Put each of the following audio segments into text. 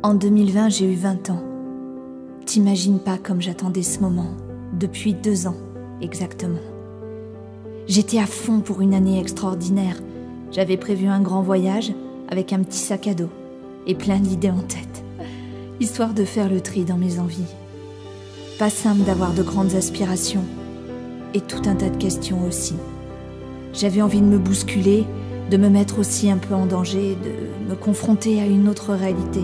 En 2020, j'ai eu 20 ans. T'imagines pas comme j'attendais ce moment, depuis 2 ans, exactement. J'étais à fond pour une année extraordinaire. J'avais prévu un grand voyage avec un petit sac à dos et plein d'idées en tête, histoire de faire le tri dans mes envies. Pas simple d'avoir de grandes aspirations et tout un tas de questions aussi. J'avais envie de me bousculer, de me mettre aussi un peu en danger, de me confronter à une autre réalité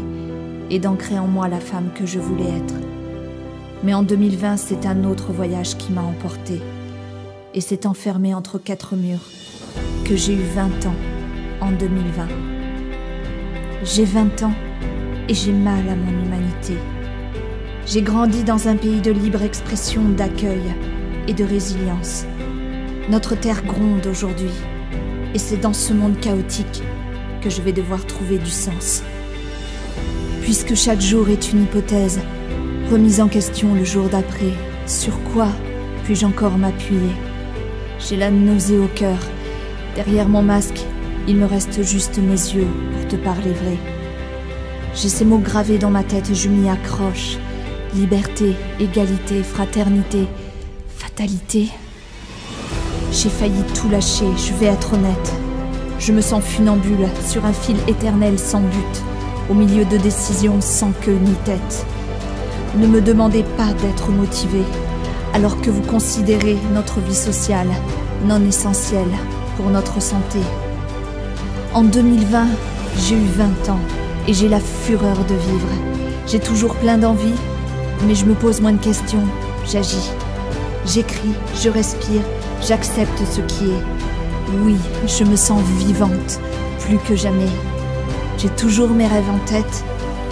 et d'ancrer en moi la femme que je voulais être. Mais en 2020, c'est un autre voyage qui m'a emportée et s'est enfermé entre 4 murs que j'ai eu 20 ans en 2020. J'ai 20 ans et j'ai mal à mon humanité. J'ai grandi dans un pays de libre expression, d'accueil et de résilience. Notre terre gronde aujourd'hui et c'est dans ce monde chaotique que je vais devoir trouver du sens. Puisque chaque jour est une hypothèse, remise en question le jour d'après, sur quoi puis-je encore m'appuyer? J'ai la nausée au cœur. Derrière mon masque, il me reste juste mes yeux pour te parler vrai. J'ai ces mots gravés dans ma tête et je m'y accroche. Liberté, égalité, fraternité, fatalité. J'ai failli tout lâcher, je vais être honnête. Je me sens funambule, sur un fil éternel sans but, au milieu de décisions sans queue ni tête. Ne me demandez pas d'être motivé, alors que vous considérez notre vie sociale non essentielle pour notre santé. En 2020, j'ai eu 20 ans et j'ai la fureur de vivre. J'ai toujours plein d'envie, mais je me pose moins de questions, j'agis. J'écris, je respire, j'accepte ce qui est. Oui, je me sens vivante, plus que jamais. J'ai toujours mes rêves en tête.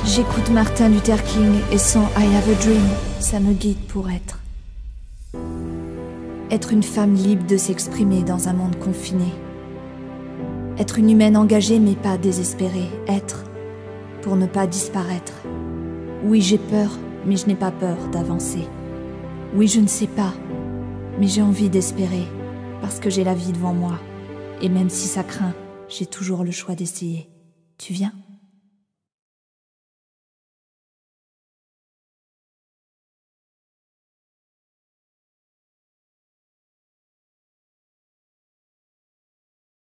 J'écoute Martin Luther King et son I Have a Dream, ça me guide pour être. Être une femme libre de s'exprimer dans un monde confiné. Être une humaine engagée mais pas désespérée. Être pour ne pas disparaître. Oui, j'ai peur, mais je n'ai pas peur d'avancer. Oui, je ne sais pas, mais j'ai envie d'espérer, parce que j'ai la vie devant moi. Et même si ça craint, j'ai toujours le choix d'essayer. Tu viens ?